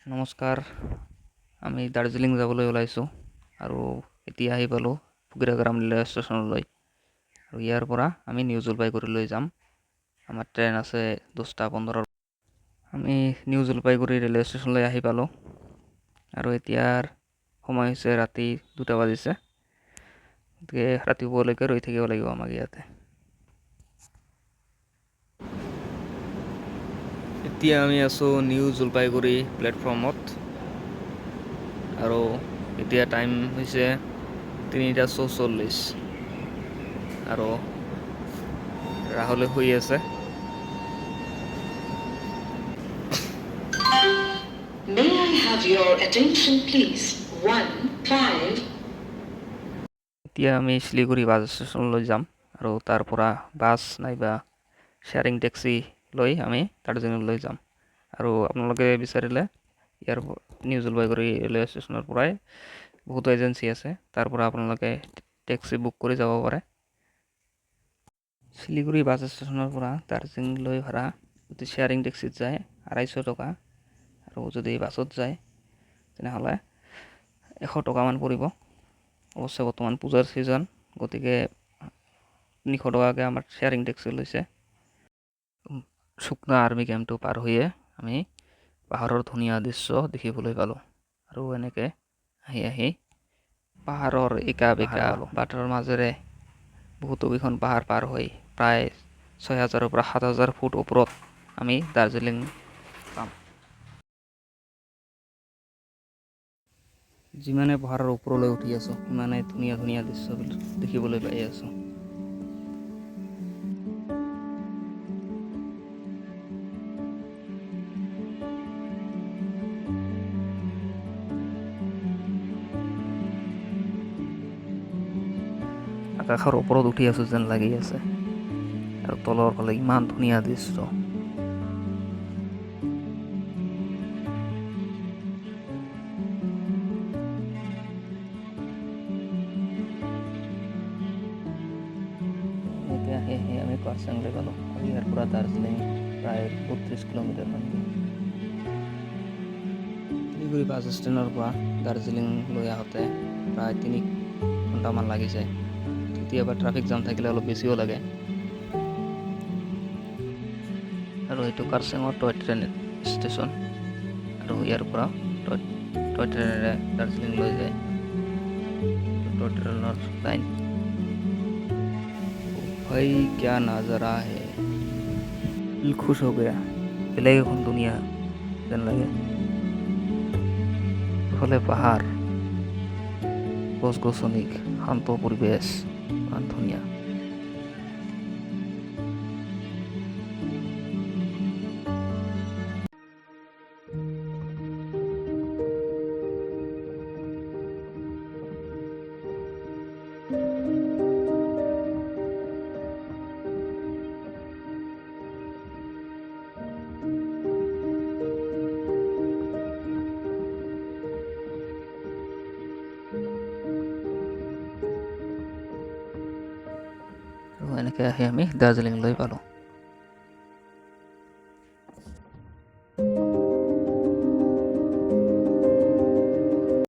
নমস্কাৰ, আমি দাৰ্জিলিং যাবলৈ ওলাইছোঁ আৰু এতিয়া আহি পালোঁ ফকিৰাগ্ৰাম ৰেলৱে ষ্টেচনলৈ। আৰু ইয়াৰ পৰা আমি নিউ জলপাইগুৰিলৈ যাম। আমাৰ ট্ৰেইন আছে 10:15। আমি নিউ জলপাইগুৰি ৰেলৱে ষ্টেচনলৈ আহি পালোঁ আৰু এতিয়াৰ সময় হৈছে ৰাতি 2টা বাজিছে। গতিকে ৰাতিপুৱালৈকে ৰৈ থাকিব লাগিব আমাক ইয়াতে। এতিয়া আমি আছোঁ নিউ জলপাইগুৰি প্লেটফৰ্মত আৰু এতিয়া টাইম হৈছে 3:44 আৰু ৰাহুলে শুই আছে। May I have your attention please? 1-5 এতিয়া আমি শিলিগুৰি বাছ ষ্টেচনলৈ যাম আৰু তাৰ পৰা বাছ নাইবা শ্বেয়াৰিং টেক্সি লৈ আমি দাৰ্জিলিঙলৈ যাম। আৰু আপোনালোকে বিচাৰিলে ইয়াৰ নিউ জলপাইগুৰি ৰেলৱে ষ্টেচনৰ পৰাই বহুতো এজেঞ্চি আছে, তাৰ পৰা আপোনালোকে টেক্সি বুক কৰি যাব পাৰে। শিলিগুৰি বাছ ষ্টেচনৰ পৰা দাৰ্জিলিঙলৈ ভাড়া যদি শ্বেয়াৰিং টেক্সিত যায় 250 টকা আৰু যদি বাছত যায় তেনেহ'লে 100 টকামান পৰিব। অৱশ্যে বৰ্তমান পূজাৰ ছিজন, গতিকে 300 টকাকৈ আমাৰ শ্বেয়াৰিং টেক্সি লৈছে। চুকনা আৰ্মি কেম্পটো পাৰ হৈয়ে আমি পাহাৰৰ ধুনীয়া দৃশ্য দেখিবলৈ পালোঁ আৰু এনেকৈ আহি আহি পাহাৰৰ একা বেকা বাটৰ মাজেৰে বহুতো কেইখন পাহাৰ পাৰ হৈ প্ৰায় 6000ৰ পৰা 7000 ফুট ওপৰত আমি দাৰ্জিলিং পাম। যিমানে পাহাৰৰ ওপৰলৈ উঠি আছোঁ সিমানে ধুনীয়া ধুনীয়া দৃশ্যবিলাক দেখিবলৈ পাই আছোঁ। আকাশৰ ওপৰত উঠি আছোঁ যেন লাগি আছে আৰু তলৰ ফালে ইমান ধুনীয়া দৃশ্য। এনেকৈ আহি আহি আমি কাৰ্চাংলৈ পালোঁ আৰু ইয়াৰ পৰা দাৰ্জিলিং প্ৰায় 32 কিলোমিটাৰ মান দূৰ। শিলিগুৰি বাছ ষ্টেণ্ডৰ পৰা দাৰ্জিলিংলৈ আহোঁতে প্ৰায় 3 ঘণ্টামান লাগি যায়। কেতিয়াবা ট্ৰাফিক জাম থাকিলে অলপ বেছিও লাগে। আৰু এইটো কাৰ্চাঙৰ টয় ট্ৰেইন ষ্টেচন আৰু ইয়াৰ পৰা টয় ট্ৰেইনেৰে দাৰ্জিলিং লৈ যায়। টয় ট্ৰেইনৰ লাইন। ভাই क्या नजारा है, दिल खुश हो गया। বেলেগ এখন দুনিয়া যেন লাগে। ইফালে পাহাৰ, গছ-গছনি, শান্ত পৰিৱেশ, ইমান ধুনীয়া। আৰু এনেকৈ আহি আমি দাৰ্জিলিংলৈ পালোঁ।